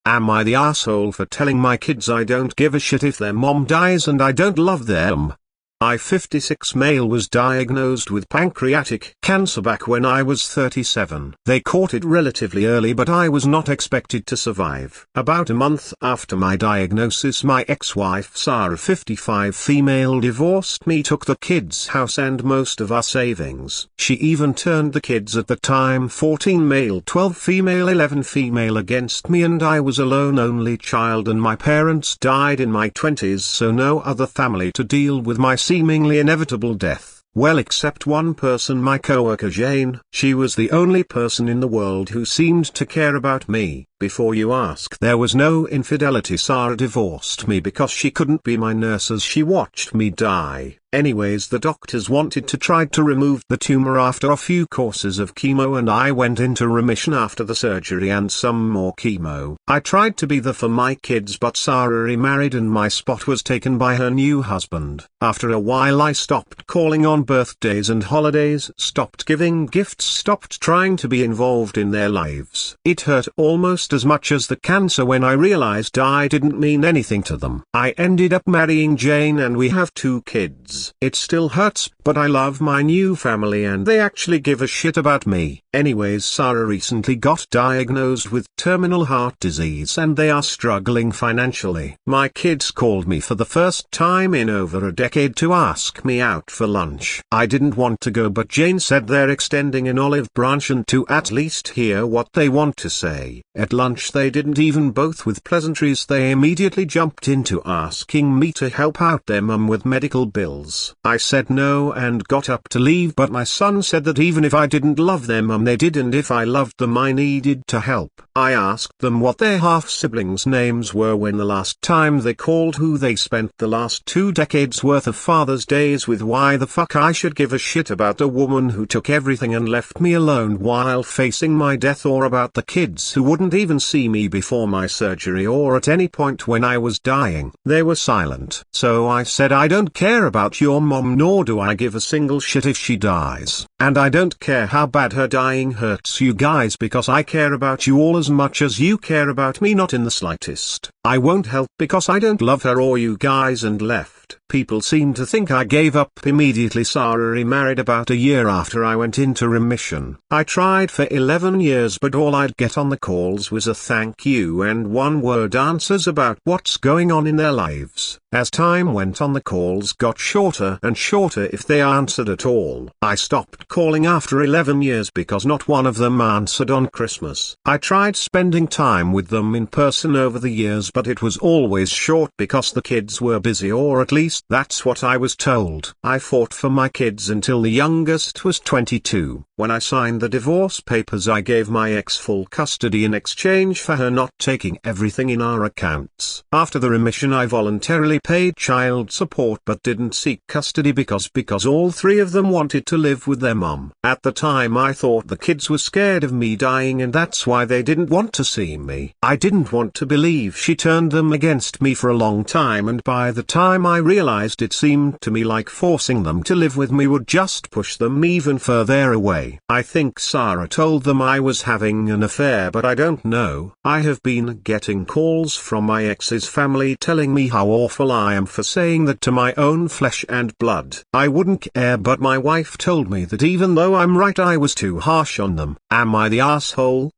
Am I the asshole for telling my kids I don't give a shit if their mom dies and I don't love them? I, 56 male, was diagnosed with pancreatic cancer back when I was 37. They caught it relatively early, but I was not expected to survive. About a month after my diagnosis, my ex-wife Sarah, 55 female, divorced me, took the kids' house and most of our savings. She even turned the kids, at the time 14 male, 12 female, 11 female, against me, and I was a lone only child, and my parents died in my 20s, so no other family to deal with my seemingly inevitable death. Well, except one person, my coworker Jane. She was the only person in the world who seemed to care about me. Before you ask, there was no infidelity. Sarah divorced me because she couldn't be my nurse as she watched me die. Anyways, the doctors wanted to try to remove the tumor after a few courses of chemo, and I went into remission after the surgery and some more chemo. I tried to be there for my kids, but Sarah remarried and my spot was taken by her new husband. After a while I stopped calling on birthdays and holidays, stopped giving gifts, stopped trying to be involved in their lives. It hurt almost as much as the cancer when I realized I didn't mean anything to them. I ended up marrying Jane and we have 2 kids. It still hurts, but I love my new family and they actually give a shit about me. Anyways, Sarah recently got diagnosed with terminal heart disease and they are struggling financially. My kids called me for the first time in over a decade to ask me out for lunch. I didn't want to go, but Jane said they're extending an olive branch and to at least hear what they want to say. At lunch they didn't even bother with pleasantries, they immediately jumped into asking me to help out their mum with medical bills. I said no and got up to leave, but my son said that even if I didn't love their mum they did, and if I loved them I needed to help. I asked them what their half-siblings' names were when the last time they called, who they spent the last 2 decades worth of Father's Days with. Why the fuck I should give a shit about a woman who took everything and left me alone while facing my death, or about the kids who wouldn't even see me before my surgery or at any point when I was dying. They were silent. So I said, I don't care about your mom, nor do I give a single shit if she dies. And I don't care how bad her dying hurts you guys, because I care about you all as much as you care about me, not in the slightest. I won't help because I don't love her or you guys, and left. People seem to think I gave up immediately. Sarah remarried about a year after I went into remission. I tried for 11 years, but all I'd get on the calls was a thank you and one-word answers about what's going on in their lives. As time went on, the calls got shorter and shorter if they answered at all. I stopped calling after 11 years because not one of them answered on Christmas. I tried spending time with them in person over the years, but it was always short because the kids were busy, or at least that's what I was told. I fought for my kids until the youngest was 22. When I signed the divorce papers, I gave my ex full custody in exchange for her not taking everything in our accounts. After the remission, I voluntarily paid child support but didn't seek custody because all 3 of them wanted to live with their mom. At the time I thought the kids were scared of me dying and that's why they didn't want to see me. I didn't want to believe she turned them against me for a long time, and by the time I realized, it seemed to me like forcing them to live with me would just push them even further away. I think Sarah told them I was having an affair, but I don't know. I have been getting calls from my ex's family telling me how awful I am for saying that to my own flesh and blood. I wouldn't care, but my wife told me that even though I'm right, I was too harsh on them. Am I the asshole?